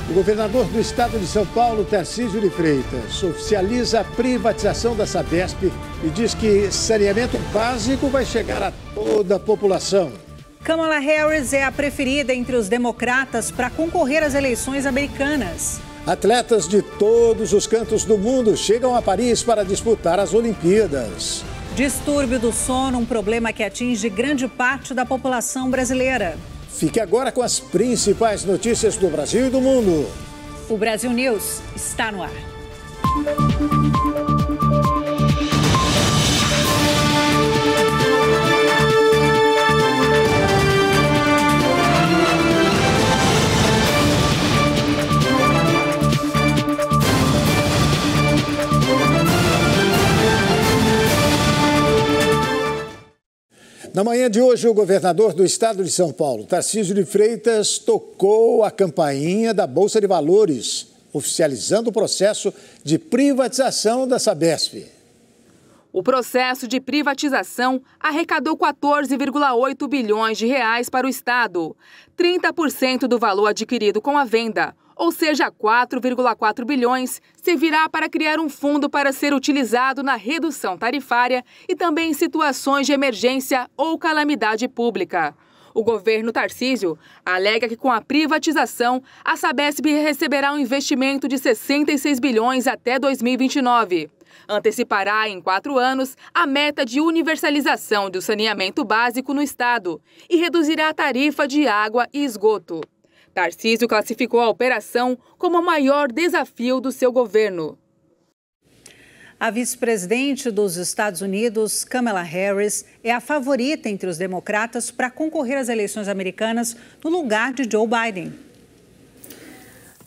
O governador do estado de São Paulo, Tarcísio de Freitas, oficializa a privatização da Sabesp e diz que saneamento básico vai chegar a toda a população. Kamala Harris é a preferida entre os democratas para concorrer às eleições americanas. Atletas de todos os cantos do mundo chegam a Paris para disputar as Olimpíadas. Distúrbio do sono, um problema que atinge grande parte da população brasileira. Fique agora com as principais notícias do Brasil e do mundo. O Brasil News está no ar. Na manhã de hoje, o governador do estado de São Paulo, Tarcísio de Freitas, tocou a campainha da Bolsa de Valores, oficializando o processo de privatização da Sabesp. O processo de privatização arrecadou 14,8 bilhões de reais para o estado, 30% do valor adquirido com a venda. Ou seja, 4,4 bilhões servirá para criar um fundo para ser utilizado na redução tarifária e também em situações de emergência ou calamidade pública. O governo Tarcísio alega que com a privatização, a Sabesp receberá um investimento de 66 bilhões até 2029. Antecipará em 4 anos a meta de universalização do saneamento básico no estado e reduzirá a tarifa de água e esgoto. Tarcísio classificou a operação como o maior desafio do seu governo. A vice-presidente dos Estados Unidos, Kamala Harris, é a favorita entre os democratas para concorrer às eleições americanas no lugar de Joe Biden.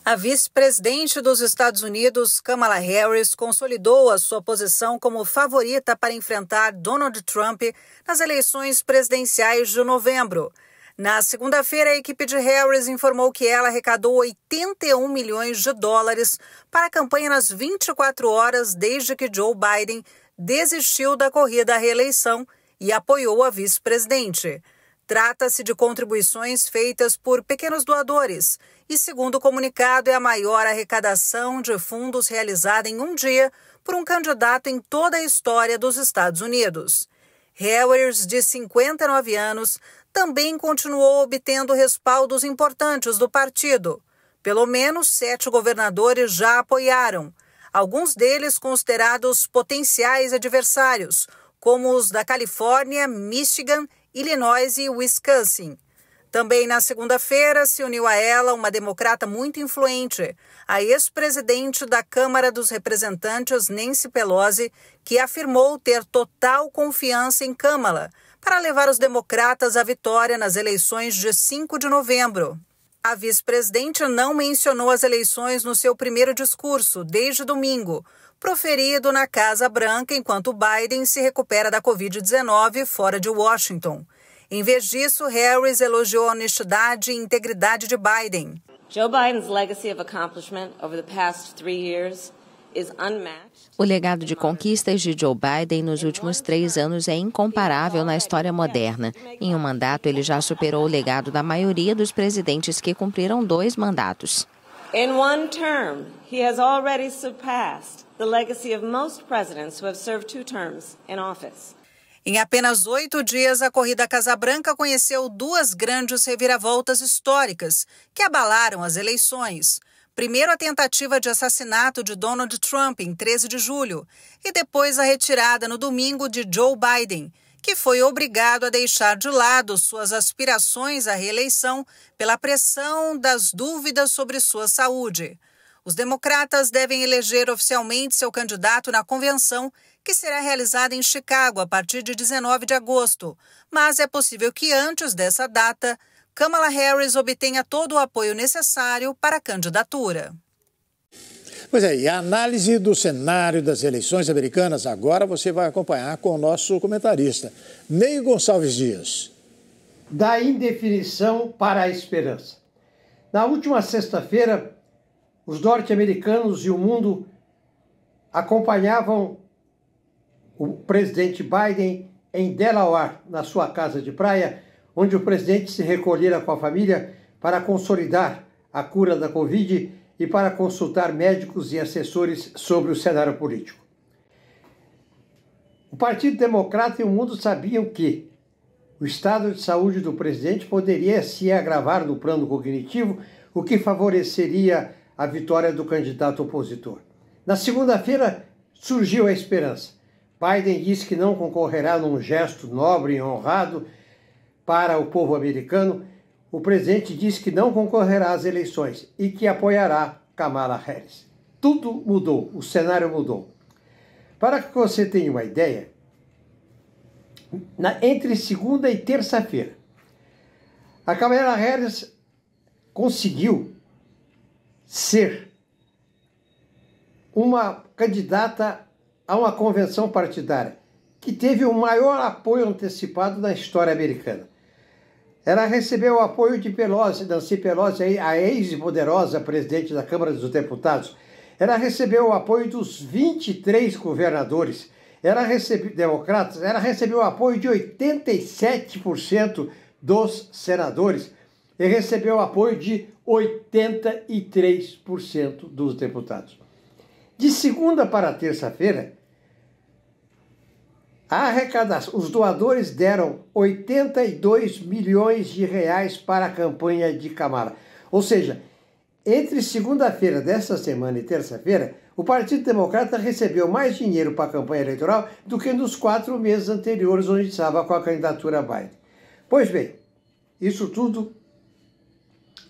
A vice-presidente dos Estados Unidos, Kamala Harris, consolidou a sua posição como favorita para enfrentar Donald Trump nas eleições presidenciais de novembro. Na segunda-feira, a equipe de Harris informou que ela arrecadou 81 milhões de dólares para a campanha nas 24 horas desde que Joe Biden desistiu da corrida à reeleição e apoiou a vice-presidente. Trata-se de contribuições feitas por pequenos doadores e, segundo o comunicado, é a maior arrecadação de fundos realizada em um dia por um candidato em toda a história dos Estados Unidos. Harris, de 59 anos, também continuou obtendo respaldos importantes do partido. Pelo menos 7 governadores já apoiaram, alguns deles considerados potenciais adversários, como os da Califórnia, Michigan, Illinois e Wisconsin. Também na segunda-feira se uniu a ela uma democrata muito influente, a ex-presidente da Câmara dos Representantes, Nancy Pelosi, que afirmou ter total confiança em Kamala para levar os democratas à vitória nas eleições de 5 de novembro. A vice-presidente não mencionou as eleições no seu primeiro discurso, desde domingo, proferido na Casa Branca enquanto Biden se recupera da Covid-19 fora de Washington. Em vez disso, Harris elogiou a honestidade e integridade de Biden. Joe Biden's legacy of accomplishment over the past 3 years is unmatched. O legado de conquistas de Joe Biden nos últimos 3 anos é incomparável na história moderna. Em um mandato, ele já superou o legado da maioria dos presidentes que cumpriram 2 mandatos. In one term, he has already surpassed the legacy of most presidents who have served 2 terms in office. Em apenas 8 dias, a corrida à Casa Branca conheceu 2 grandes reviravoltas históricas que abalaram as eleições. Primeiro, a tentativa de assassinato de Donald Trump em 13 de julho e depois a retirada no domingo de Joe Biden, que foi obrigado a deixar de lado suas aspirações à reeleição pela pressão das dúvidas sobre sua saúde. Os democratas devem eleger oficialmente seu candidato na convenção, que será realizada em Chicago a partir de 19 de agosto, mas é possível que antes dessa data, Kamala Harris obtenha todo o apoio necessário para a candidatura. Pois é, e a análise do cenário das eleições americanas agora você vai acompanhar com o nosso comentarista, Ney Gonçalves Dias. Da indefinição para a esperança. Na última sexta-feira, os norte-americanos e o mundo acompanhavam o presidente Biden em Delaware, na sua casa de praia, onde o presidente se recolhera com a família para consolidar a cura da Covid e para consultar médicos e assessores sobre o cenário político. O Partido Democrata e o mundo sabiam que o estado de saúde do presidente poderia se agravar no plano cognitivo, o que favoreceria a vitória do candidato opositor. Na segunda-feira, surgiu a esperança. Biden disse que não concorrerá num gesto nobre e honrado para o povo americano. O presidente disse que não concorrerá às eleições e que apoiará Kamala Harris. Tudo mudou, o cenário mudou. Para que você tenha uma ideia, entre segunda e terça-feira, a Kamala Harris conseguiu ser uma candidata a uma convenção partidária que teve o maior apoio antecipado da história americana. Ela recebeu o apoio de Pelosi, Nancy Pelosi, a ex-poderosa presidente da Câmara dos Deputados. Ela recebeu o apoio dos 23 governadores democratas. Ela recebeu o apoio de 87% dos senadores e recebeu o apoio de 83% dos deputados. De segunda para terça-feira, a arrecadação, os doadores deram 82 milhões de reais para a campanha de Kamala. Ou seja, entre segunda-feira desta semana e terça-feira, o Partido Democrata recebeu mais dinheiro para a campanha eleitoral do que nos 4 meses anteriores, onde estava com a candidatura Biden. Pois bem, isso tudo.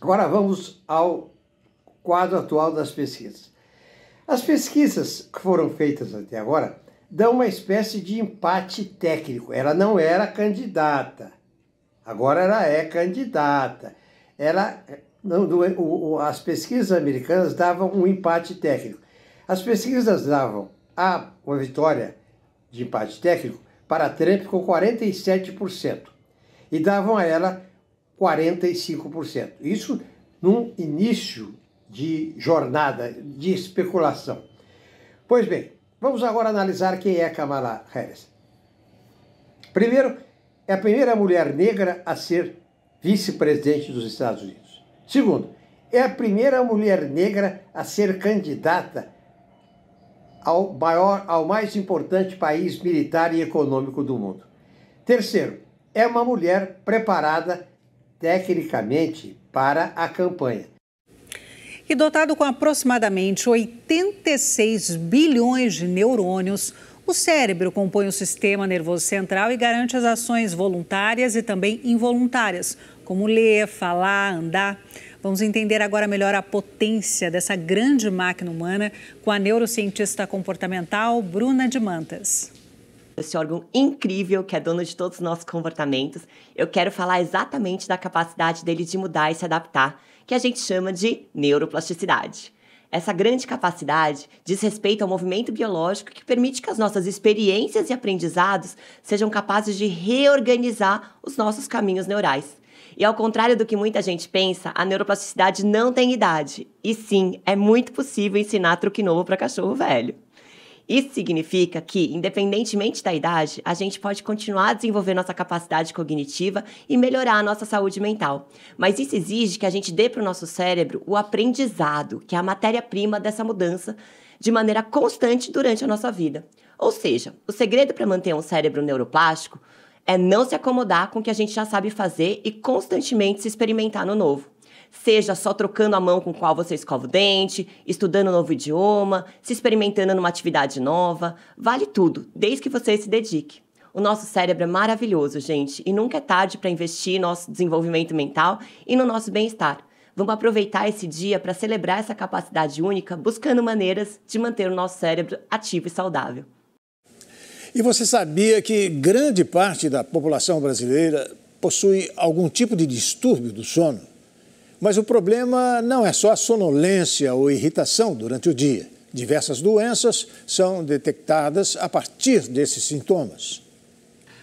Agora vamos ao quadro atual das pesquisas. As pesquisas que foram feitas até agora dão uma espécie de empate técnico. Ela não era candidata, agora ela é candidata. As pesquisas americanas davam um empate técnico. As pesquisas davam uma vitória de empate técnico para Trump com 47% e davam a ela 45%. Isso num início de jornada de especulação. Pois bem, vamos agora analisar quem é Kamala Harris. Primeiro, é a primeira mulher negra a ser vice-presidente dos Estados Unidos. Segundo, é a primeira mulher negra a ser candidata ao mais importante país militar e econômico do mundo. Terceiro, é uma mulher preparada tecnicamente para a campanha. E dotado com aproximadamente 86 bilhões de neurônios, o cérebro compõe o sistema nervoso central e garante as ações voluntárias e também involuntárias, como ler, falar, andar. Vamos entender agora melhor a potência dessa grande máquina humana com a neurocientista comportamental Bruna de Mantas. Esse órgão incrível que é dono de todos os nossos comportamentos, eu quero falar exatamente da capacidade dele de mudar e se adaptar, que a gente chama de neuroplasticidade. Essa grande capacidade diz respeito ao movimento biológico que permite que as nossas experiências e aprendizados sejam capazes de reorganizar os nossos caminhos neurais. E ao contrário do que muita gente pensa, a neuroplasticidade não tem idade. E sim, é muito possível ensinar truque novo para cachorro velho. Isso significa que, independentemente da idade, a gente pode continuar a desenvolver nossa capacidade cognitiva e melhorar a nossa saúde mental. Mas isso exige que a gente dê para o nosso cérebro o aprendizado, que é a matéria-prima dessa mudança, de maneira constante durante a nossa vida. Ou seja, o segredo para manter um cérebro neuroplástico é não se acomodar com o que a gente já sabe fazer e constantemente se experimentar no novo. Seja só trocando a mão com qual você escova o dente, estudando um novo idioma, se experimentando numa atividade nova. Vale tudo, desde que você se dedique. O nosso cérebro é maravilhoso, gente, e nunca é tarde para investir no nosso desenvolvimento mental e no nosso bem-estar. Vamos aproveitar esse dia para celebrar essa capacidade única, buscando maneiras de manter o nosso cérebro ativo e saudável. E você sabia que grande parte da população brasileira possui algum tipo de distúrbio do sono? Mas o problema não é só a sonolência ou irritação durante o dia. Diversas doenças são detectadas a partir desses sintomas.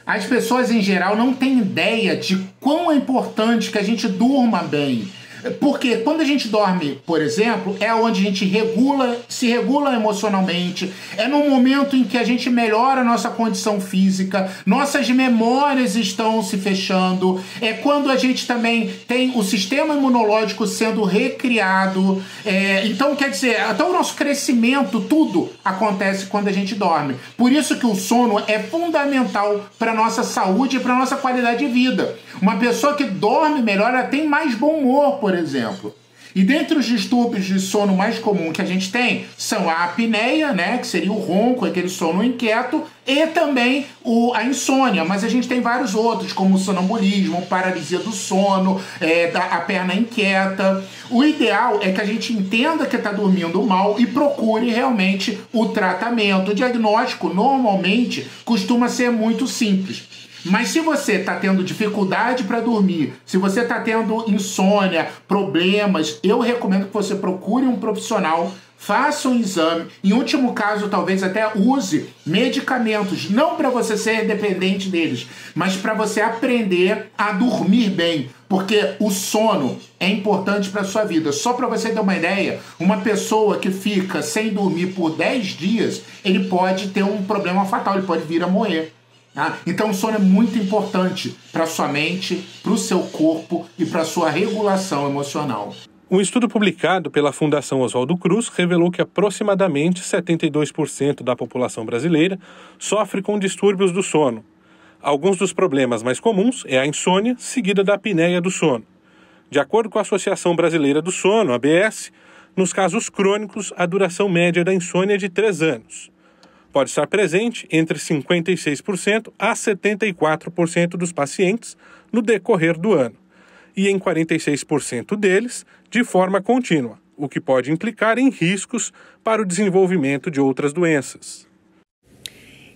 As pessoas, em geral, não têm ideia de quão é importante que a gente durma bem. Porque quando a gente dorme, por exemplo, é onde a gente se regula emocionalmente, é no momento em que a gente melhora a nossa condição física, nossas memórias estão se fechando, é quando a gente também tem o sistema imunológico sendo recriado, então quer dizer, até o nosso crescimento, tudo acontece quando a gente dorme. Por isso que o sono é fundamental para a nossa saúde e para a nossa qualidade de vida. Uma pessoa que dorme melhor, ela tem mais bom humor, por exemplo. E dentre os distúrbios de sono mais comum que a gente tem, são a apneia, né, que seria o ronco, aquele sono inquieto, e também a insônia. Mas a gente tem vários outros, como o sonambulismo, paralisia do sono, a perna inquieta. O ideal é que a gente entenda que está dormindo mal e procure realmente o tratamento. O diagnóstico, normalmente, costuma ser muito simples. Mas se você está tendo dificuldade para dormir, se você está tendo insônia, problemas, eu recomendo que você procure um profissional, faça um exame, em último caso talvez até use medicamentos, não para você ser dependente deles, mas para você aprender a dormir bem, porque o sono é importante para a sua vida. Só para você ter uma ideia, uma pessoa que fica sem dormir por 10 dias, ele pode ter um problema fatal, ele pode vir a morrer. Então o sono é muito importante para a sua mente, para o seu corpo e para a sua regulação emocional. Um estudo publicado pela Fundação Oswaldo Cruz revelou que aproximadamente 72% da população brasileira sofre com distúrbios do sono. Alguns dos problemas mais comuns é a insônia, seguida da apneia do sono. De acordo com a Associação Brasileira do Sono, ABS, nos casos crônicos, a duração média da insônia é de 3 anos. Pode estar presente entre 56% a 74% dos pacientes no decorrer do ano, e em 46% deles de forma contínua, o que pode implicar em riscos para o desenvolvimento de outras doenças.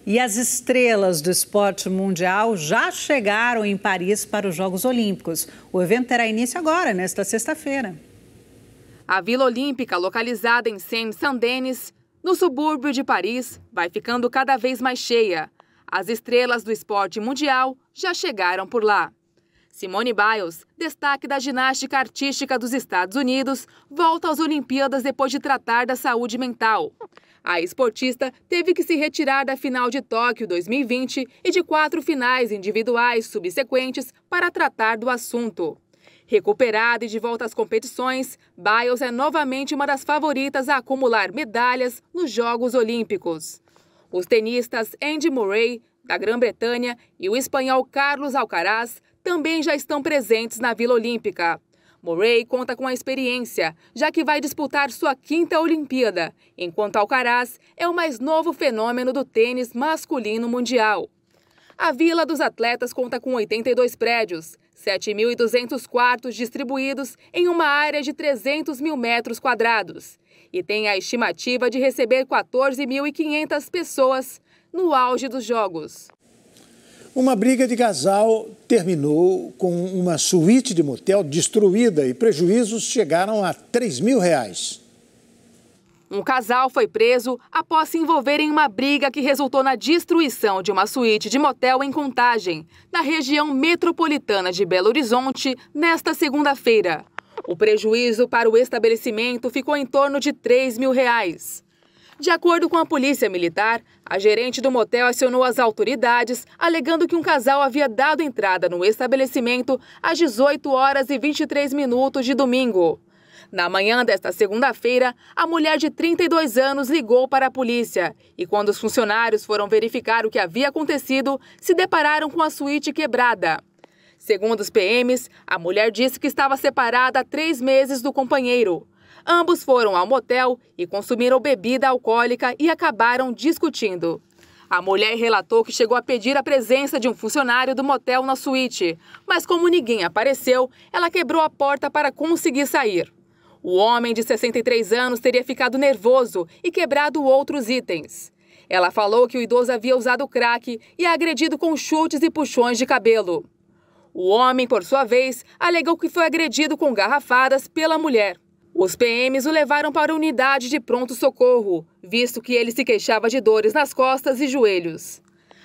E as estrelas do esporte mundial já chegaram em Paris para os Jogos Olímpicos. O evento terá início agora, nesta sexta-feira. A Vila Olímpica, localizada em Seine-Saint-Denis, no subúrbio de Paris, vai ficando cada vez mais cheia. As estrelas do esporte mundial já chegaram por lá. Simone Biles, destaque da ginástica artística dos Estados Unidos, volta às Olimpíadas depois de tratar da saúde mental. A esportista teve que se retirar da final de Tóquio 2020 e de 4 finais individuais subsequentes para tratar do assunto. Recuperada e de volta às competições, Biles é novamente uma das favoritas a acumular medalhas nos Jogos Olímpicos. Os tenistas Andy Murray, da Grã-Bretanha, e o espanhol Carlos Alcaraz também já estão presentes na Vila Olímpica. Murray conta com a experiência, já que vai disputar sua 5ª Olimpíada, enquanto Alcaraz é o mais novo fenômeno do tênis masculino mundial. A Vila dos Atletas conta com 82 prédios, 7.200 quartos distribuídos em uma área de 300 mil metros quadrados e tem a estimativa de receber 14.500 pessoas no auge dos Jogos. Uma briga de casal terminou com uma suíte de motel destruída e prejuízos chegaram a R$3.000. Um casal foi preso após se envolver em uma briga que resultou na destruição de uma suíte de motel em Contagem, na região metropolitana de Belo Horizonte, nesta segunda-feira. O prejuízo para o estabelecimento ficou em torno de R$3.000. De acordo com a polícia militar, a gerente do motel acionou as autoridades, alegando que um casal havia dado entrada no estabelecimento às 18h23 de domingo. Na manhã desta segunda-feira, a mulher de 32 anos ligou para a polícia e, quando os funcionários foram verificar o que havia acontecido, se depararam com a suíte quebrada. Segundo os PMs, a mulher disse que estava separada há 3 meses do companheiro. Ambos foram ao motel e consumiram bebida alcoólica e acabaram discutindo. A mulher relatou que chegou a pedir a presença de um funcionário do motel na suíte, mas como ninguém apareceu, ela quebrou a porta para conseguir sair. O homem de 63 anos teria ficado nervoso e quebrado outros itens. Ela falou que o idoso havia usado crack e agredido com chutes e puxões de cabelo. O homem, por sua vez, alegou que foi agredido com garrafadas pela mulher. Os PMs o levaram para a unidade de pronto-socorro, visto que ele se queixava de dores nas costas e joelhos.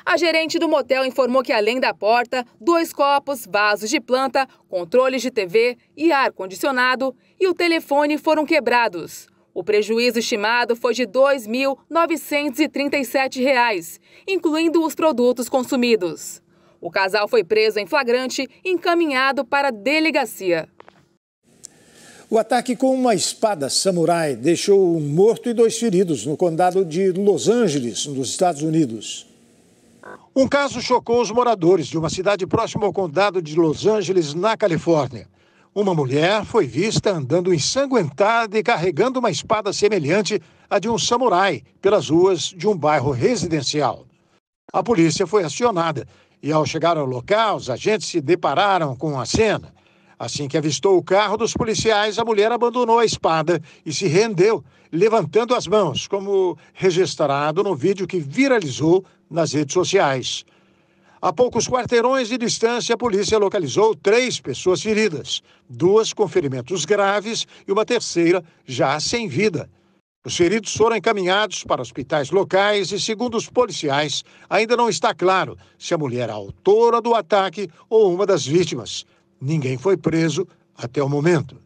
A gerente do motel informou que, além da porta, 2 copos, vasos de planta, controles de TV e ar-condicionado e o telefone foram quebrados. O prejuízo estimado foi de R$ 2.937, incluindo os produtos consumidos. O casal foi preso em flagrante e encaminhado para a delegacia. O ataque com uma espada samurai deixou um morto e 2 feridos no condado de Los Angeles, nos Estados Unidos. Um caso chocou os moradores de uma cidade próxima ao condado de Los Angeles, na Califórnia. Uma mulher foi vista andando ensanguentada e carregando uma espada semelhante à de um samurai pelas ruas de um bairro residencial. A polícia foi acionada e, ao chegar ao local, os agentes se depararam com a cena. Assim que avistou o carro dos policiais, a mulher abandonou a espada e se rendeu, levantando as mãos, como registrado no vídeo que viralizou nas redes sociais. A poucos quarteirões de distância, a polícia localizou 3 pessoas feridas, 2 com ferimentos graves e uma terceira já sem vida. Os feridos foram encaminhados para hospitais locais e, segundo os policiais, ainda não está claro se a mulher é a autora do ataque ou uma das vítimas. Ninguém foi preso até o momento.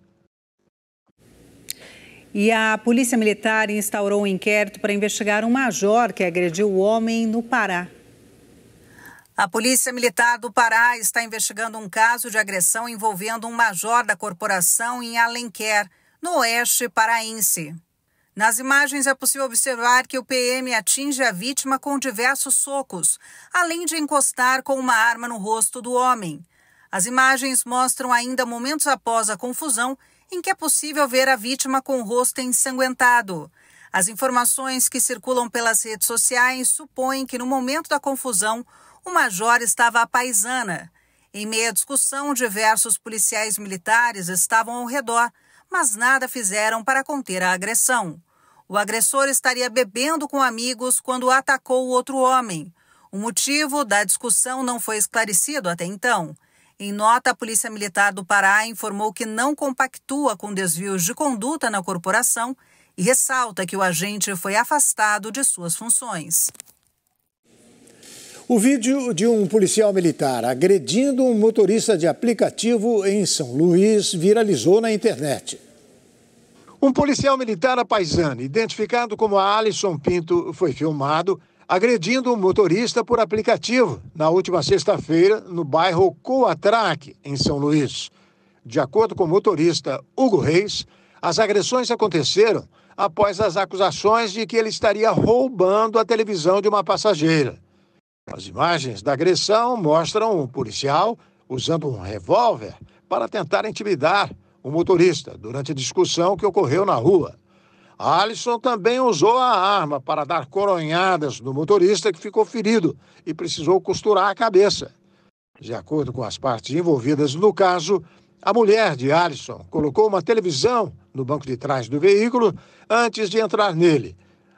E a Polícia Militar instaurou um inquérito para investigar um major que agrediu o homem no Pará. A Polícia Militar do Pará está investigando um caso de agressão envolvendo um major da corporação em Alenquer, no oeste paraense. Nas imagens é possível observar que o PM atinge a vítima com diversos socos, além de encostar com uma arma no rosto do homem. As imagens mostram ainda momentos após a confusão, em que é possível ver a vítima com o rosto ensanguentado. As informações que circulam pelas redes sociais supõem que no momento da confusão, o major estava à paisana. Em meio à discussão, diversos policiais militares estavam ao redor, mas nada fizeram para conter a agressão. O agressor estaria bebendo com amigos quando atacou o outro homem. O motivo da discussão não foi esclarecido até então. Em nota, a Polícia Militar do Pará informou que não compactua com desvios de conduta na corporação e ressalta que o agente foi afastado de suas funções. O vídeo de um policial militar agredindo um motorista de aplicativo em São Luís viralizou na internet. Um policial militar apaisano, identificado como Alisson Pinto, foi filmado agredindo um motorista por aplicativo na última sexta-feira no bairro Coatraque, em São Luís. De acordo com o motorista Hugo Reis, as agressões aconteceram após as acusações de que ele estaria roubando a televisão de uma passageira. As imagens da agressão mostram um policial usando um revólver para tentar intimidar o motorista durante a discussão que ocorreu na rua. Alisson também usou a arma para dar coronhadas no motorista, que ficou ferido e precisou costurar a cabeça. De acordo com as partes envolvidas no caso, a mulher de Alisson colocou uma televisão no banco de trás do veículo antes de entrar nele.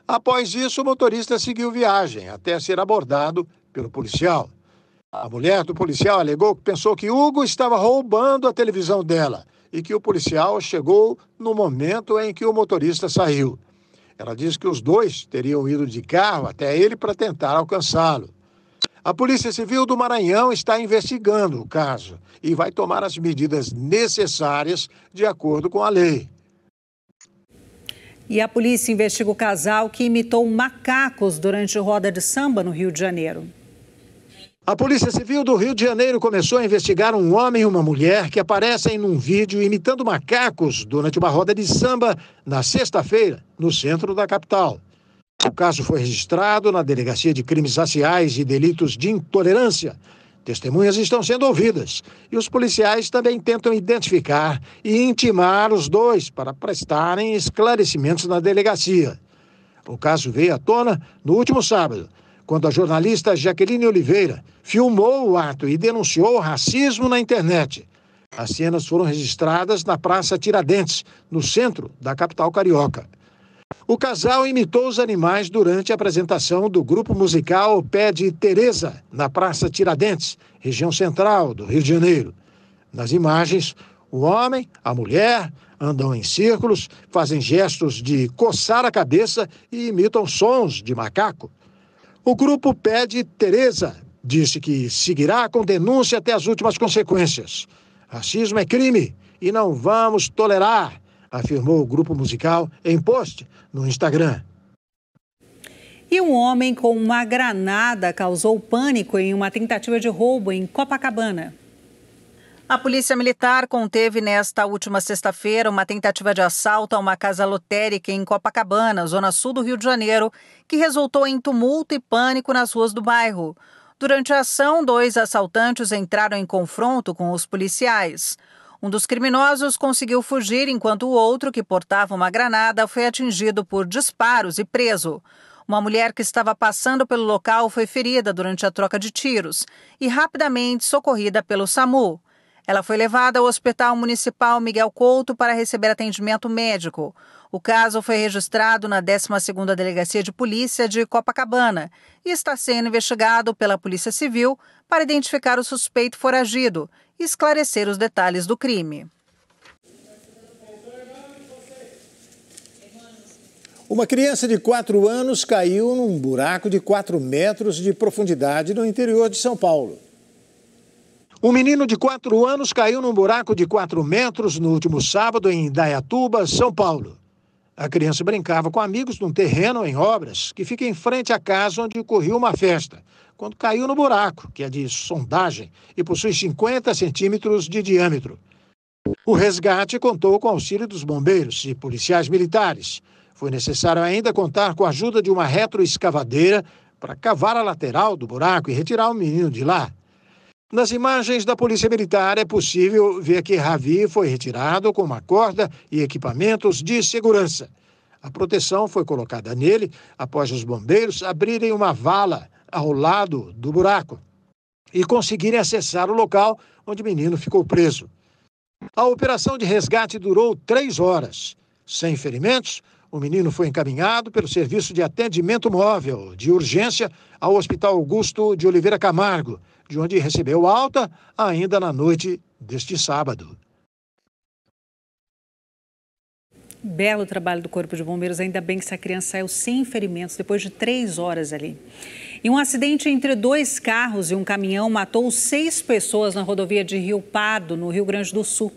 Após isso, o motorista seguiu viagem até ser abordado pelo policial. A mulher do policial alegou que pensou que Hugo estava roubando a televisão dela e que o policial chegou no momento em que o motorista saiu. Ela disse que os dois teriam ido de carro até ele para tentar alcançá-lo. A Polícia Civil do Maranhão está investigando o caso e vai tomar as medidas necessárias de acordo com a lei. E a polícia investiga o casal que imitou macacos durante roda de samba no Rio de Janeiro. A Polícia Civil do Rio de Janeiro começou a investigar um homem e uma mulher que aparecem num vídeo imitando macacos durante uma roda de samba na sexta-feira, no centro da capital. O caso foi registrado na Delegacia de Crimes Raciais e Delitos de Intolerância. Testemunhas estão sendo ouvidas e os policiais também tentam identificar e intimar os dois para prestarem esclarecimentos na delegacia. O caso veio à tona no último sábado, quando a jornalista Jaqueline Oliveira filmou o ato e denunciou o racismo na internet. As cenas foram registradas na Praça Tiradentes, no centro da capital carioca. O casal imitou os animais durante a apresentação do grupo musical Pé de Teresa, na Praça Tiradentes, região central do Rio de Janeiro. Nas imagens, o homem, a mulher, andam em círculos, fazem gestos de coçar a cabeça e imitam sons de macaco. O grupo Pede Teresa disse que seguirá com denúncia até as últimas consequências. Racismo é crime e não vamos tolerar, afirmou o grupo musical em post no Instagram. E um homem com uma granada causou pânico em uma tentativa de roubo em Copacabana. A Polícia Militar conteve nesta última sexta-feira uma tentativa de assalto a uma casa lotérica em Copacabana, zona sul do Rio de Janeiro, que resultou em tumulto e pânico nas ruas do bairro. Durante a ação, 2 assaltantes entraram em confronto com os policiais. Um dos criminosos conseguiu fugir, enquanto o outro, que portava uma granada, foi atingido por disparos e preso. Uma mulher que estava passando pelo local foi ferida durante a troca de tiros e rapidamente socorrida pelo SAMU. Ela foi levada ao Hospital Municipal Miguel Couto para receber atendimento médico. O caso foi registrado na 12ª Delegacia de Polícia de Copacabana e está sendo investigado pela Polícia Civil para identificar o suspeito foragido e esclarecer os detalhes do crime. Uma criança de 4 anos caiu num buraco de 4 metros de profundidade no interior de São Paulo. Um menino de 4 anos caiu num buraco de 4 metros no último sábado em Indaiatuba, São Paulo. A criança brincava com amigos num terreno em obras que fica em frente à casa onde ocorreu uma festa, quando caiu no buraco, que é de sondagem e possui 50 centímetros de diâmetro. O resgate contou com o auxílio dos bombeiros e policiais militares. Foi necessário ainda contar com a ajuda de uma retroescavadeira para cavar a lateral do buraco e retirar o menino de lá. Nas imagens da Polícia Militar é possível ver que Ravi foi retirado com uma corda e equipamentos de segurança. A proteção foi colocada nele após os bombeiros abrirem uma vala ao lado do buraco e conseguirem acessar o local onde o menino ficou preso. A operação de resgate durou 3 horas. Sem ferimentos, o menino foi encaminhado pelo Serviço de Atendimento Móvel de Urgência ao Hospital Augusto de Oliveira Camargo, de onde recebeu alta ainda na noite deste sábado. Belo trabalho do Corpo de Bombeiros, ainda bem que essa criança saiu sem ferimentos depois de 3 horas ali. E um acidente entre 2 carros e um caminhão matou 6 pessoas na rodovia de Rio Pardo, no Rio Grande do Sul.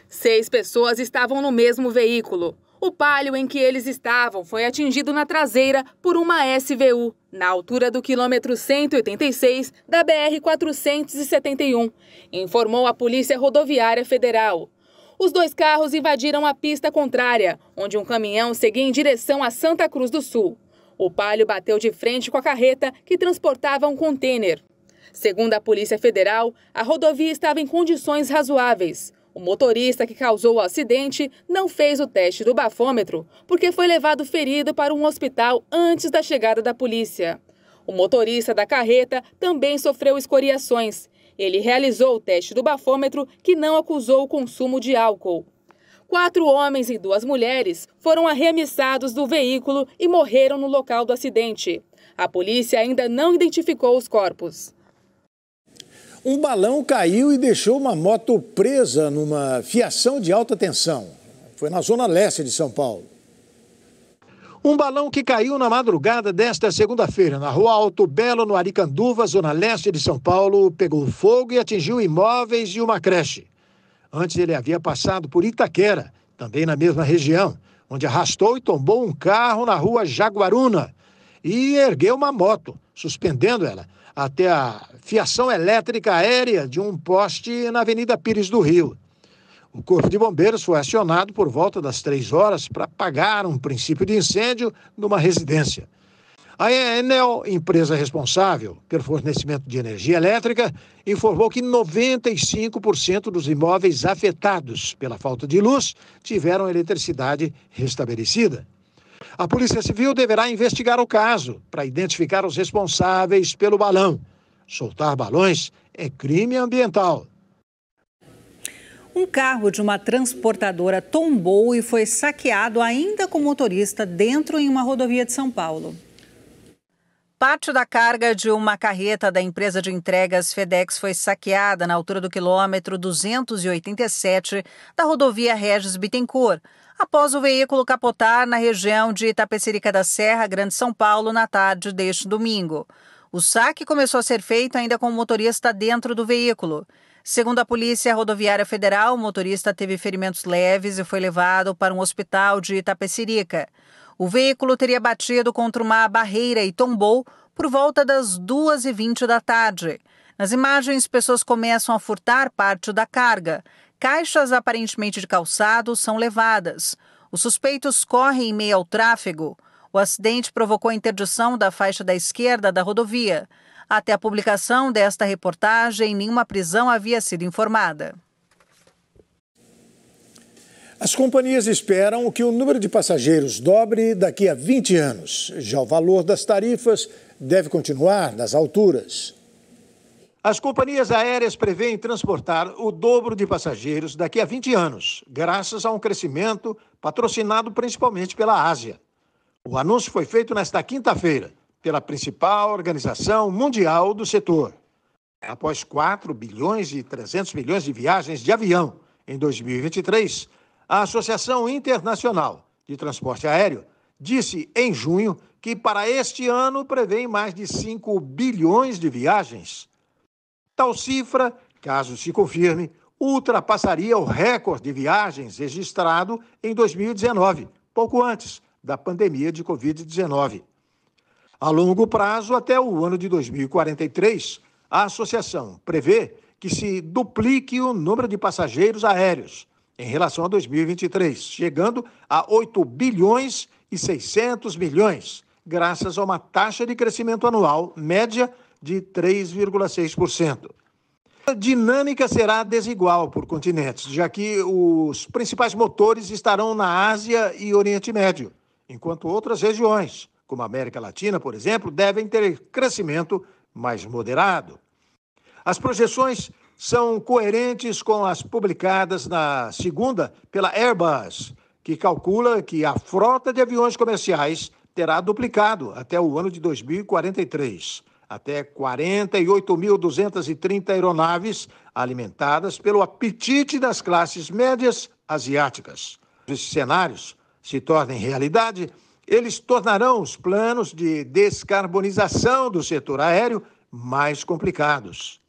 6 pessoas estavam no mesmo veículo. O Palio em que eles estavam foi atingido na traseira por uma SVU, na altura do quilômetro 186 da BR-471, informou a Polícia Rodoviária Federal. Os 2 carros invadiram a pista contrária, onde um caminhão seguia em direção a Santa Cruz do Sul. O Palio bateu de frente com a carreta que transportava um contêiner. Segundo a Polícia Federal, a rodovia estava em condições razoáveis. O motorista que causou o acidente não fez o teste do bafômetro porque foi levado ferido para um hospital antes da chegada da polícia. O motorista da carreta também sofreu escoriações. Ele realizou o teste do bafômetro que não acusou o consumo de álcool. 4 homens e 2 mulheres foram arremessados do veículo e morreram no local do acidente. A polícia ainda não identificou os corpos. Um balão caiu e deixou uma moto presa numa fiação de alta tensão. Foi na zona leste de São Paulo. Um balão que caiu na madrugada desta segunda-feira, na rua Alto Belo, no Aricanduva, zona leste de São Paulo, pegou fogo e atingiu imóveis e uma creche. Antes ele havia passado por Itaquera, também na mesma região, onde arrastou e tombou um carro na rua Jaguaruna e ergueu uma moto, suspendendo ela até a fiação elétrica aérea de um poste na Avenida Pires do Rio. O Corpo de Bombeiros foi acionado por volta das 3 horas para apagar um princípio de incêndio numa residência. A Enel, empresa responsável pelo fornecimento de energia elétrica, informou que 95% dos imóveis afetados pela falta de luz tiveram eletricidade restabelecida. A Polícia Civil deverá investigar o caso para identificar os responsáveis pelo balão. Soltar balões é crime ambiental. Um carro de uma transportadora tombou e foi saqueado ainda com motorista dentro em uma rodovia de São Paulo. Parte da carga de uma carreta da empresa de entregas FedEx foi saqueada na altura do quilômetro 287 da rodovia Regis Bittencourt, após o veículo capotar na região de Itapecerica da Serra, Grande São Paulo, na tarde deste domingo. O saque começou a ser feito ainda com o motorista dentro do veículo. Segundo a Polícia Rodoviária Federal, o motorista teve ferimentos leves e foi levado para um hospital de Itapecerica. O veículo teria batido contra uma barreira e tombou por volta das 2h20 da tarde. Nas imagens, pessoas começam a furtar parte da carga. Caixas aparentemente de calçado são levadas. Os suspeitos correm em meio ao tráfego. O acidente provocou a interdição da faixa da esquerda da rodovia. Até a publicação desta reportagem, nenhuma prisão havia sido informada. As companhias esperam que o número de passageiros dobre daqui a 20 anos. Já o valor das tarifas deve continuar nas alturas. As companhias aéreas prevêem transportar o dobro de passageiros daqui a 20 anos, graças a um crescimento patrocinado principalmente pela Ásia. O anúncio foi feito nesta quinta-feira pela principal organização mundial do setor. Após 4 bilhões e 300 milhões de viagens de avião em 2023, a Associação Internacional de Transporte Aéreo disse em junho que para este ano prevê mais de 5 bilhões de viagens. Tal cifra, caso se confirme, ultrapassaria o recorde de viagens registrado em 2019, pouco antes da pandemia de Covid-19. A longo prazo, até o ano de 2043, a associação prevê que se duplique o número de passageiros aéreos em relação a 2023, chegando a 8 bilhões e 600 milhões, graças a uma taxa de crescimento anual média de 3,6%. A dinâmica será desigual por continentes, já que os principais motores estarão na Ásia e Oriente Médio, enquanto outras regiões, como a América Latina, por exemplo, devem ter crescimento mais moderado. As projeções são coerentes com as publicadas na segunda pela Airbus, que calcula que a frota de aviões comerciais terá duplicado até o ano de 2043, até 48.230 aeronaves alimentadas pelo apetite das classes médias asiáticas. Se esses cenários se tornem realidade, eles tornarão os planos de descarbonização do setor aéreo mais complicados.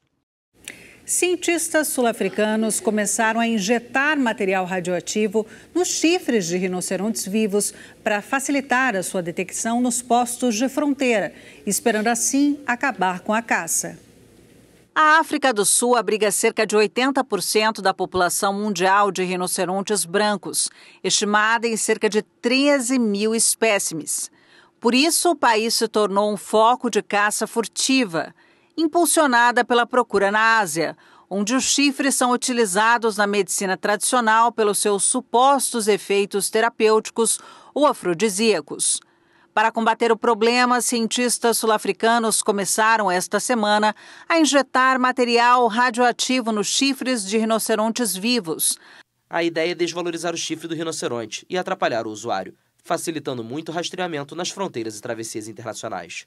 Cientistas sul-africanos começaram a injetar material radioativo nos chifres de rinocerontes vivos para facilitar a sua detecção nos postos de fronteira, esperando assim acabar com a caça. A África do Sul abriga cerca de 80% da população mundial de rinocerontes brancos, estimada em cerca de 13 mil espécimes. Por isso, o país se tornou um foco de caça furtiva, impulsionada pela procura na Ásia, onde os chifres são utilizados na medicina tradicional pelos seus supostos efeitos terapêuticos ou afrodisíacos. Para combater o problema, cientistas sul-africanos começaram esta semana a injetar material radioativo nos chifres de rinocerontes vivos. A ideia é desvalorizar o chifre do rinoceronte e atrapalhar o usuário, facilitando muito o rastreamento nas fronteiras e travessias internacionais.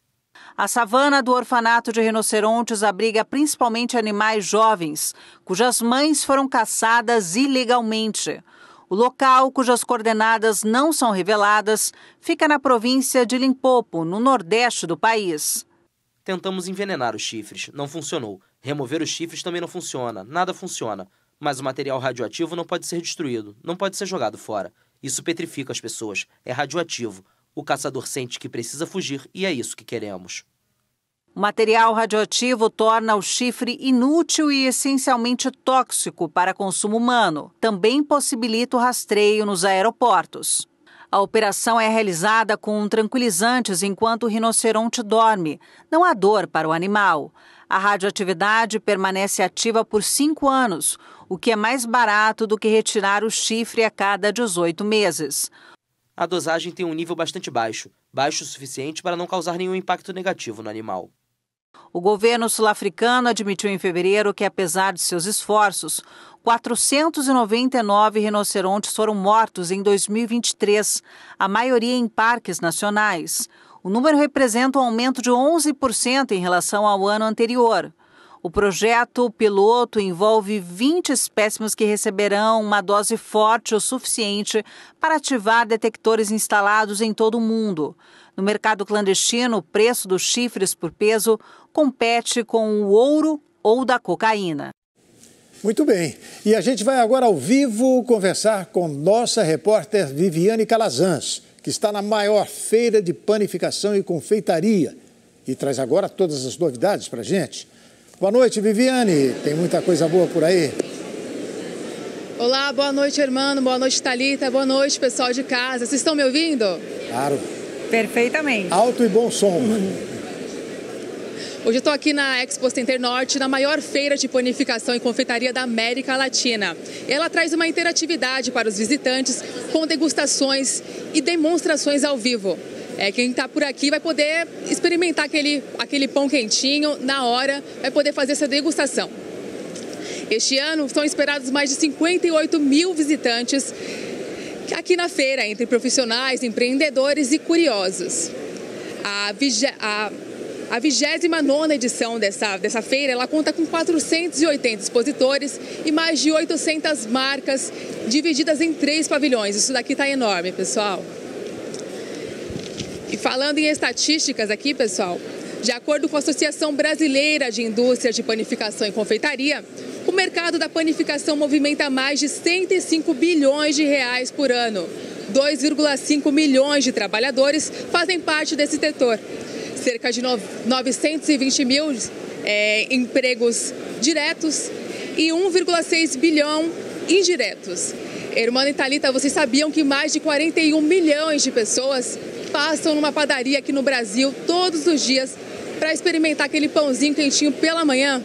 A savana do orfanato de rinocerontes abriga principalmente animais jovens, cujas mães foram caçadas ilegalmente. O local, cujas coordenadas não são reveladas, fica na província de Limpopo, no nordeste do país. Tentamos envenenar os chifres, não funcionou. Remover os chifres também não funciona, nada funciona. Mas o material radioativo não pode ser destruído, não pode ser jogado fora. Isso petrifica as pessoas, é radioativo. O caçador sente que precisa fugir e é isso que queremos. O material radioativo torna o chifre inútil e essencialmente tóxico para consumo humano. Também possibilita o rastreio nos aeroportos. A operação é realizada com tranquilizantes enquanto o rinoceronte dorme. Não há dor para o animal. A radioatividade permanece ativa por 5 anos, o que é mais barato do que retirar o chifre a cada 18 meses. A dosagem tem um nível bastante baixo, baixo o suficiente para não causar nenhum impacto negativo no animal. O governo sul-africano admitiu em fevereiro que, apesar de seus esforços, 499 rinocerontes foram mortos em 2023, a maioria em parques nacionais. O número representa um aumento de 11% em relação ao ano anterior. O projeto piloto envolve 20 espécimes que receberão uma dose forte o suficiente para ativar detectores instalados em todo o mundo. No mercado clandestino, o preço dos chifres por peso compete com o ouro ou da cocaína. Muito bem. E a gente vai agora ao vivo conversar com nossa repórter Viviane Calazans, que está na maior feira de panificação e confeitaria e traz agora todas as novidades para a gente. Boa noite, Viviane. Tem muita coisa boa por aí. Olá, boa noite, Hermano. Boa noite, Thalita. Boa noite, pessoal de casa. Vocês estão me ouvindo? Claro. Perfeitamente. Alto e bom som. Hoje eu estou aqui na Expo Center Norte, na maior feira de panificação e confeitaria da América Latina. Ela traz uma interatividade para os visitantes com degustações e demonstrações ao vivo. Quem está por aqui vai poder experimentar aquele pão quentinho na hora, vai poder fazer essa degustação. Este ano são esperados mais de 58 mil visitantes aqui na feira, entre profissionais, empreendedores e curiosos. A 29ª edição dessa feira, ela conta com 480 expositores e mais de 800 marcas divididas em 3 pavilhões. Isso daqui está enorme, pessoal. E falando em estatísticas aqui, pessoal, de acordo com a Associação Brasileira de Indústrias de Panificação e Confeitaria, o mercado da panificação movimenta mais de 105 bilhões de reais por ano. 2,5 milhões de trabalhadores fazem parte desse setor. Cerca de 920 mil empregos diretos e 1,6 bilhão indiretos. Hermano e Thalita, vocês sabiam que mais de 41 milhões de pessoas passam numa padaria aqui no Brasil todos os dias para experimentar aquele pãozinho quentinho pela manhã?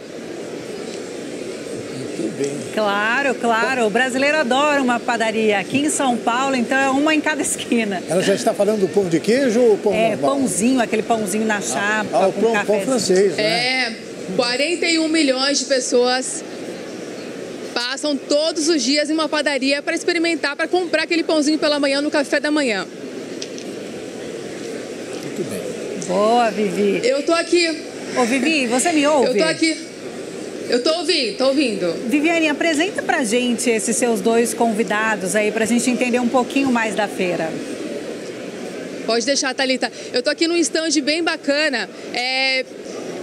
Muito bem. Claro, claro. O brasileiro adora uma padaria. Aqui em São Paulo, então, é uma em cada esquina. Ela já está falando do pão de queijo ou pão normal? Pãozinho, aquele pãozinho na chapa. O pão francês, né? 41 milhões de pessoas passam todos os dias em uma padaria para experimentar, para comprar aquele pãozinho pela manhã no café da manhã. Muito bem. Boa, Vivi. Eu tô aqui. Ô, Vivi, você me ouve? Eu tô aqui. Eu tô ouvindo. Viviane, apresenta pra gente esses seus 2 convidados aí, pra gente entender um pouquinho mais da feira. Pode deixar, Thalita. Eu tô aqui num stand bem bacana,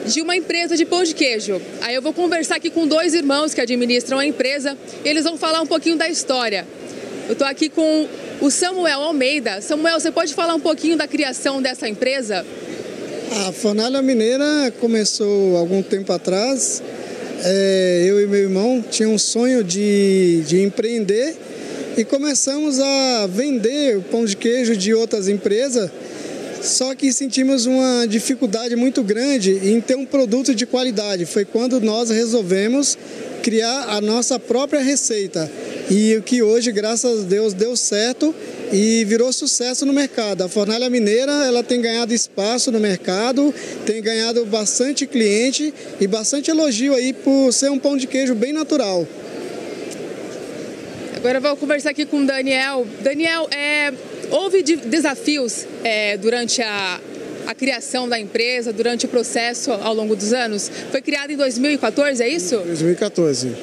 de uma empresa de pão de queijo. Aí eu vou conversar aqui com 2 irmãos que administram a empresa, e eles vão falar um pouquinho da história. Eu tô aqui com o Samuel Almeida. Samuel, você pode falar um pouquinho da criação dessa empresa? A Fornalha Mineira começou algum tempo atrás. Eu e meu irmão tínhamos um sonho de empreender e começamos a vender o pão de queijo de outras empresas, só que sentimos uma dificuldade muito grande em ter um produto de qualidade. Foi quando nós resolvemos criar a nossa própria receita e o que hoje, graças a Deus, deu certo e virou sucesso no mercado. A Fornalha Mineira, ela tem ganhado espaço no mercado, tem ganhado bastante cliente e bastante elogio aí por ser um pão de queijo bem natural. Agora eu vou conversar aqui com o Daniel. Daniel, houve desafios durante a criação da empresa, durante o processo ao longo dos anos? Foi criada em 2014, é isso? 2014.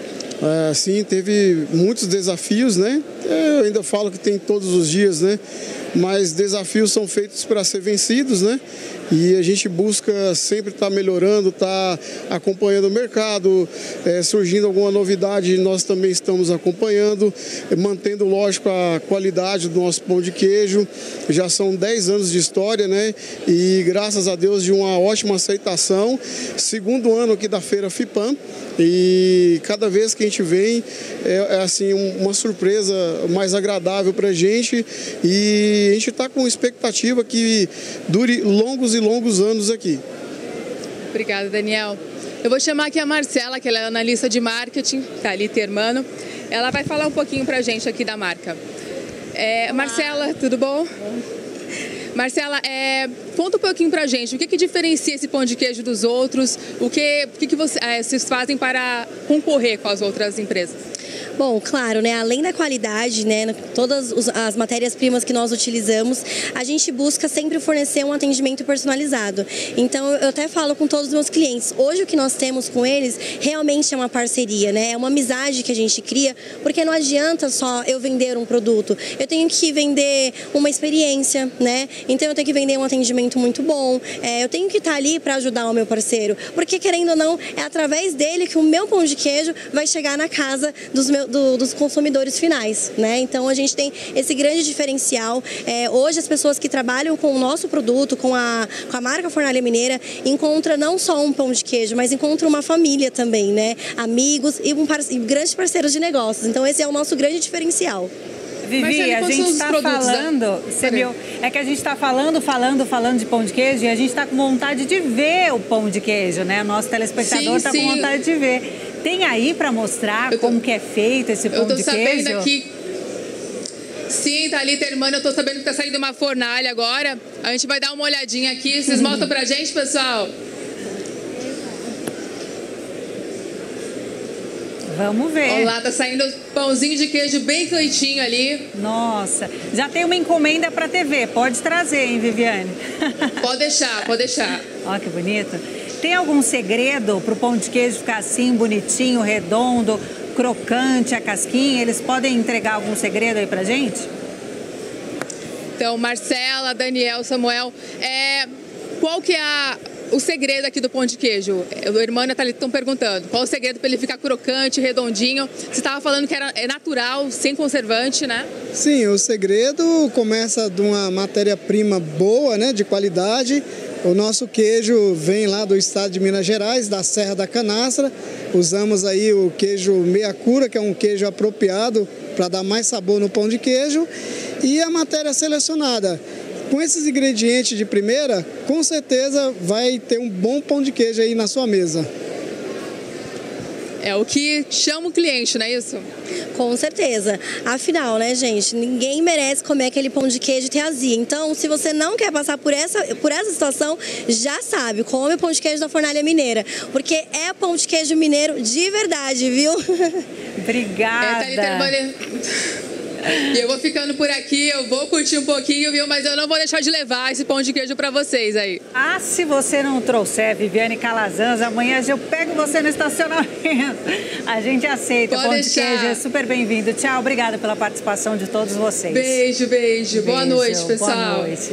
Sim, teve muitos desafios, né? Eu ainda falo que tem todos os dias, né? Mas desafios são feitos para ser vencidos, né? E a gente busca sempre estar melhorando, estar acompanhando o mercado, surgindo alguma novidade, nós também estamos acompanhando, mantendo, lógico, a qualidade do nosso pão de queijo. Já são 10 anos de história, né? E graças a Deus de uma ótima aceitação. 2º ano aqui da Feira FIPAM. E cada vez que a gente vem é assim uma surpresa mais agradável para a gente, e a gente está com expectativa que dure longos e longos anos aqui. Obrigada, Daniel. Eu vou chamar aqui a Marcela, que ela é analista de marketing, Thalita Hermano. Ela vai falar um pouquinho para a gente aqui da marca. Marcela, tudo bom? Marcela, conta um pouquinho pra gente, o que diferencia esse pão de queijo dos outros, o que vocês fazem para concorrer com as outras empresas? Bom, claro, né, além da qualidade, né, todas as matérias-primas que nós utilizamos, a gente busca sempre fornecer um atendimento personalizado. Então, eu até falo com todos os meus clientes, hoje o que nós temos com eles realmente é uma parceria, né, é uma amizade que a gente cria, porque não adianta só eu vender um produto, eu tenho que vender uma experiência, né, então eu tenho que vender um atendimento muito bom, eu tenho que estar ali para ajudar o meu parceiro, porque querendo ou não, é através dele que o meu pão de queijo vai chegar na casa dos consumidores finais, né? Então a gente tem esse grande diferencial. Hoje as pessoas que trabalham com o nosso produto, com a marca Fornalha Mineira, encontram não só um pão de queijo, mas encontram uma família também, né? Amigos e grandes parceiros de negócios. Então esse é o nosso grande diferencial. Vivi, a gente está falando, você viu, é que a gente está falando de pão de queijo e a gente está com vontade de ver o pão de queijo, né? Nosso telespectador está com vontade de ver. Tem aí para mostrar como que é feito esse pão de queijo? Eu tô sabendo aqui. Sim, tá ali terminando. Eu tô sabendo que tá saindo uma fornalha agora. A gente vai dar uma olhadinha aqui. Vocês mostram pra gente, pessoal? Vamos ver. Olha lá, tá saindo pãozinho de queijo bem quentinho ali. Nossa, já tem uma encomenda pra TV. Pode trazer, hein, Viviane? Pode deixar, pode deixar. Olha que bonito. Tem algum segredo pro pão de queijo ficar assim, bonitinho, redondo, crocante, a casquinha? Eles podem entregar algum segredo aí pra gente? Então, Marcela, Daniel, Samuel, qual que é o segredo aqui do pão de queijo? O irmão e a Thalita estão perguntando. Qual o segredo para ele ficar crocante, redondinho? Você estava falando que é natural, sem conservante, né? Sim, o segredo começa de uma matéria-prima boa, né, de qualidade. O nosso queijo vem lá do estado de Minas Gerais, da Serra da Canastra. Usamos aí o queijo meia cura, que é um queijo apropriado para dar mais sabor no pão de queijo. E a matéria selecionada. Com esses ingredientes de primeira, com certeza vai ter um bom pão de queijo aí na sua mesa. É o que chama o cliente, não é isso? Com certeza. Afinal, né, gente, ninguém merece comer aquele pão de queijo e ter azia. Então, se você não quer passar por essa situação, já sabe, come o pão de queijo da Fornalha Mineira. Porque é pão de queijo mineiro de verdade, viu? Obrigada. E eu vou ficando por aqui, eu vou curtir um pouquinho, viu? Mas eu não vou deixar de levar esse pão de queijo pra vocês aí. Ah, se você não trouxer, Viviane Calazans, amanhã eu pego você no estacionamento. A gente aceita. Pode pão deixar. de queijo é super bem-vindo. Tchau, obrigada pela participação de todos vocês. Beijo, beijo. Boa noite, pessoal. Boa noite.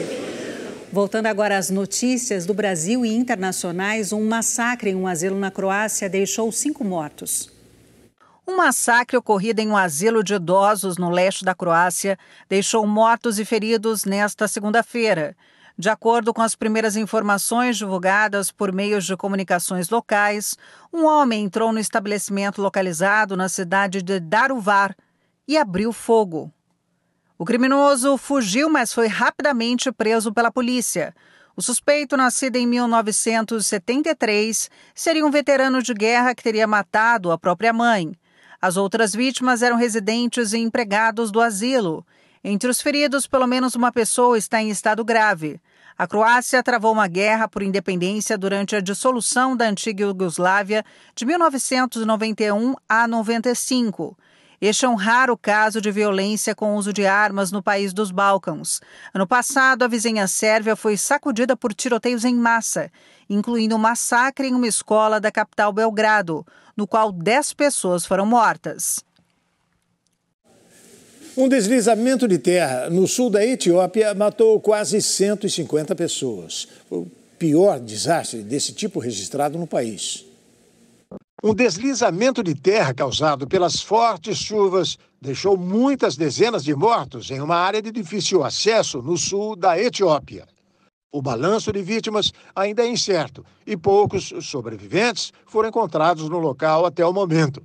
Voltando agora às notícias do Brasil e internacionais, um massacre em um asilo na Croácia deixou 5 mortos. Um massacre ocorrido em um asilo de idosos no leste da Croácia deixou mortos e feridos nesta segunda-feira. De acordo com as primeiras informações divulgadas por meios de comunicações locais, um homem entrou no estabelecimento localizado na cidade de Daruvar e abriu fogo. O criminoso fugiu, mas foi rapidamente preso pela polícia. O suspeito, nascido em 1973, seria um veterano de guerra que teria matado a própria mãe. As outras vítimas eram residentes e empregados do asilo. Entre os feridos, pelo menos uma pessoa está em estado grave. A Croácia travou uma guerra por independência durante a dissolução da antiga Iugoslávia de 1991 a 95. Este é um raro caso de violência com uso de armas no país dos Balcãs. Ano passado, a vizinha Sérvia foi sacudida por tiroteios em massa, incluindo um massacre em uma escola da capital Belgrado, no qual 10 pessoas foram mortas. Um deslizamento de terra no sul da Etiópia matou quase 150 pessoas. Foi o pior desastre desse tipo registrado no país. Um deslizamento de terra causado pelas fortes chuvas deixou muitas dezenas de mortos em uma área de difícil acesso no sul da Etiópia. O balanço de vítimas ainda é incerto e poucos sobreviventes foram encontrados no local até o momento.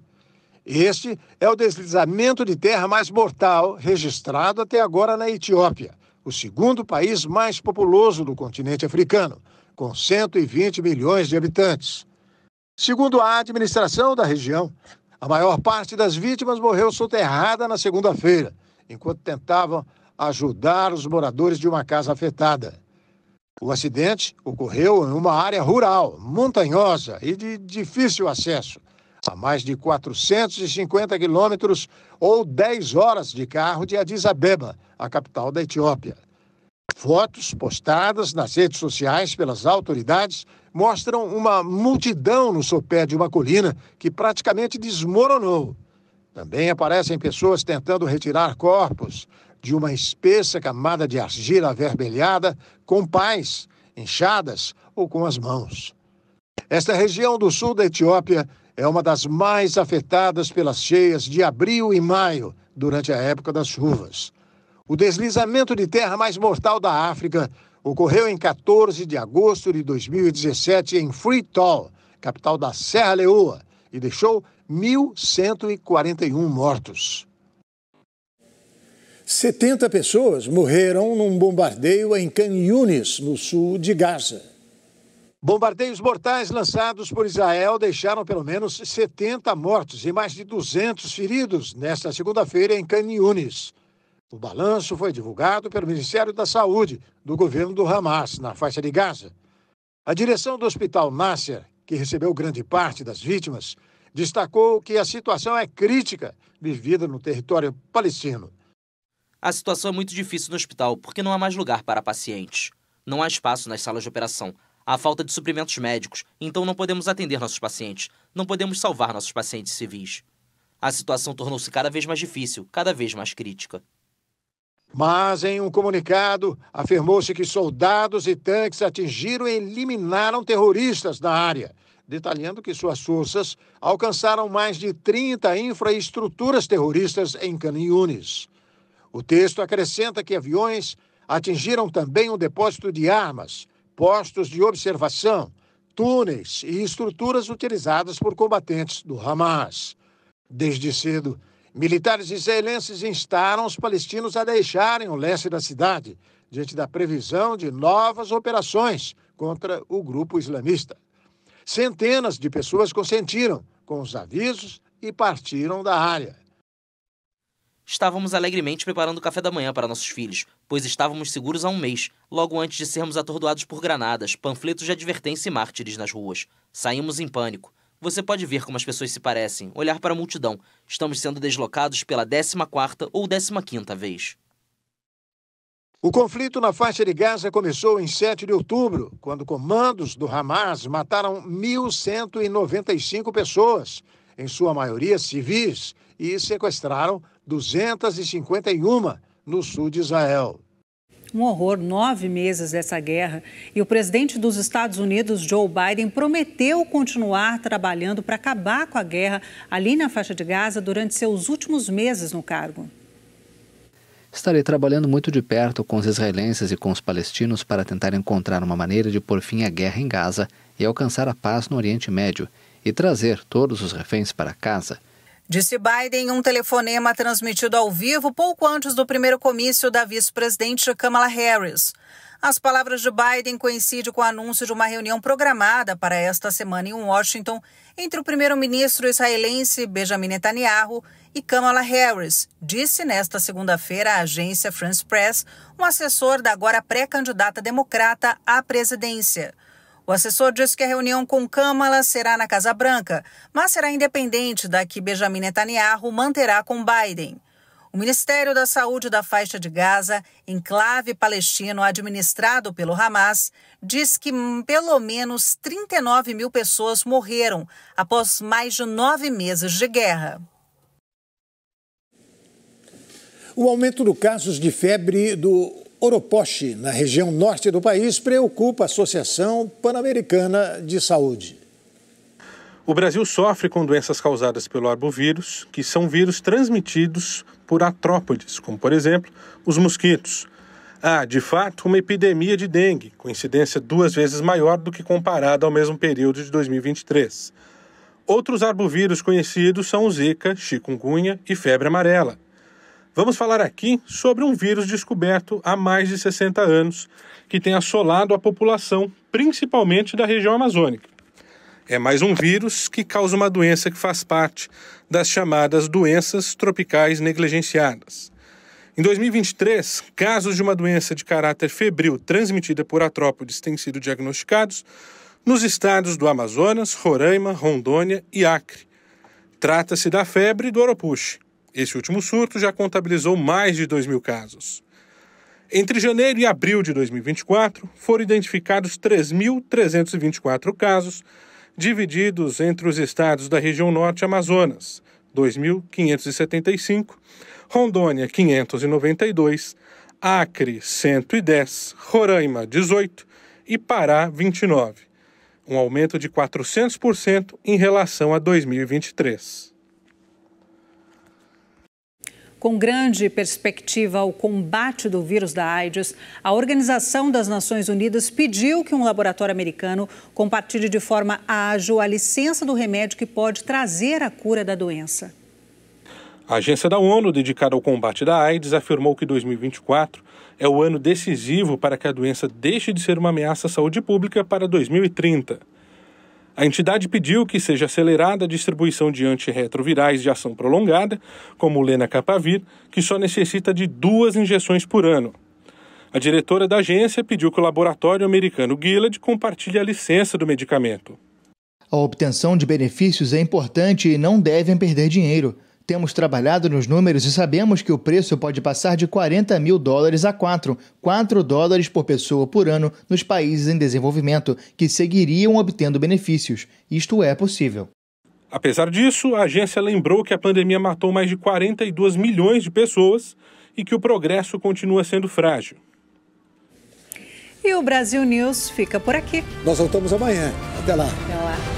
Este é o deslizamento de terra mais mortal registrado até agora na Etiópia, o segundo país mais populoso do continente africano, com 120 milhões de habitantes. Segundo a administração da região, a maior parte das vítimas morreu soterrada na segunda-feira, enquanto tentavam ajudar os moradores de uma casa afetada. O acidente ocorreu em uma área rural, montanhosa e de difícil acesso, a mais de 450 quilômetros ou 10 horas de carro de Addis Abeba, a capital da Etiópia. Fotos postadas nas redes sociais pelas autoridades mostram uma multidão no sopé de uma colina que praticamente desmoronou. Também aparecem pessoas tentando retirar corpos de uma espessa camada de argila avermelhada com pás, enxadas ou com as mãos. Esta região do sul da Etiópia é uma das mais afetadas pelas cheias de abril e maio, durante a época das chuvas. O deslizamento de terra mais mortal da África ocorreu em 14 de agosto de 2017 em Freetown, capital da Serra Leoa, e deixou 1.141 mortos. 70 pessoas morreram num bombardeio em Khan Yunis, no sul de Gaza. Bombardeios mortais lançados por Israel deixaram pelo menos 70 mortos e mais de 200 feridos nesta segunda-feira em Khan Yunis. O balanço foi divulgado pelo Ministério da Saúde do governo do Hamas, na faixa de Gaza. A direção do Hospital Nasser, que recebeu grande parte das vítimas, destacou que a situação é crítica vivida no território palestino. A situação é muito difícil no hospital porque não há mais lugar para pacientes. Não há espaço nas salas de operação. Há falta de suprimentos médicos, então não podemos atender nossos pacientes. Não podemos salvar nossos pacientes civis. A situação tornou-se cada vez mais difícil, cada vez mais crítica. Mas, em um comunicado, afirmou-se que soldados e tanques atingiram e eliminaram terroristas da área, detalhando que suas forças alcançaram mais de 30 infraestruturas terroristas em Khan Yunis. O texto acrescenta que aviões atingiram também um depósito de armas, postos de observação, túneis e estruturas utilizadas por combatentes do Hamas. Desde cedo, militares israelenses instaram os palestinos a deixarem o leste da cidade, diante da previsão de novas operações contra o grupo islamista. Centenas de pessoas consentiram com os avisos e partiram da área. Estávamos alegremente preparando o café da manhã para nossos filhos, pois estávamos seguros há um mês, logo antes de sermos atordoados por granadas, panfletos de advertência e mártires nas ruas. Saímos em pânico. Você pode ver como as pessoas se parecem, olhar para a multidão. Estamos sendo deslocados pela 14ª ou 15ª vez. O conflito na faixa de Gaza começou em 7 de outubro, quando comandos do Hamas mataram 1.195 pessoas, em sua maioria civis, e sequestraram 251 no sul de Israel. Um horror, 9 meses dessa guerra. E o presidente dos Estados Unidos, Joe Biden, prometeu continuar trabalhando para acabar com a guerra ali na faixa de Gaza durante seus últimos meses no cargo. Estarei trabalhando muito de perto com os israelenses e com os palestinos para tentar encontrar uma maneira de pôr fim à guerra em Gaza e alcançar a paz no Oriente Médio e trazer todos os reféns para casa. Disse Biden em um telefonema transmitido ao vivo pouco antes do primeiro comício da vice-presidente Kamala Harris. As palavras de Biden coincidem com o anúncio de uma reunião programada para esta semana em Washington entre o primeiro-ministro israelense Benjamin Netanyahu e Kamala Harris, disse nesta segunda-feira à agência France Press um assessor da agora pré-candidata democrata à presidência. O assessor disse que a reunião com Kamala será na Casa Branca, mas será independente da que Benjamin Netanyahu manterá com Biden. O Ministério da Saúde da faixa de Gaza, enclave palestino administrado pelo Hamas, diz que pelo menos 39 mil pessoas morreram após mais de 9 meses de guerra. O aumento de casos de febre do Oropochi, na região norte do país, preocupa a Associação Pan-Americana de Saúde. O Brasil sofre com doenças causadas pelo arbovírus, que são vírus transmitidos por artrópodes, como, por exemplo, os mosquitos. Há, de fato, uma epidemia de dengue, com incidência 2 vezes maior do que comparada ao mesmo período de 2023. Outros arbovírus conhecidos são o Zika, chikungunya e febre amarela. Vamos falar aqui sobre um vírus descoberto há mais de 60 anos, que tem assolado a população, principalmente da região amazônica. É mais um vírus que causa uma doença que faz parte das chamadas doenças tropicais negligenciadas. Em 2023, casos de uma doença de caráter febril transmitida por artrópodes têm sido diagnosticados nos estados do Amazonas, Roraima, Rondônia e Acre. Trata-se da febre do Oropouche. Esse último surto já contabilizou mais de 2.000 casos. Entre janeiro e abril de 2024, foram identificados 3.324 casos, divididos entre os estados da região norte Amazonas, 2.575, Rondônia, 592, Acre, 110, Roraima, 18 e Pará, 29. Um aumento de 400% em relação a 2023. Com grande perspectiva ao combate do vírus da AIDS, a Organização das Nações Unidas pediu que um laboratório americano compartilhe de forma ágil a licença do remédio que pode trazer a cura da doença. A agência da ONU dedicada ao combate da AIDS afirmou que 2024 é o ano decisivo para que a doença deixe de ser uma ameaça à saúde pública para 2030. A entidade pediu que seja acelerada a distribuição de antirretrovirais de ação prolongada, como o lenacapavir, que só necessita de 2 injeções por ano. A diretora da agência pediu que o laboratório americano Gilead compartilhe a licença do medicamento. A obtenção de benefícios é importante e não devem perder dinheiro. Temos trabalhado nos números e sabemos que o preço pode passar de $40 mil a $4 por pessoa por ano nos países em desenvolvimento, que seguiriam obtendo benefícios. Isto é possível. Apesar disso, a agência lembrou que a pandemia matou mais de 42 milhões de pessoas e que o progresso continua sendo frágil. E o Brasil News fica por aqui. Nós voltamos amanhã. Até lá. Até lá.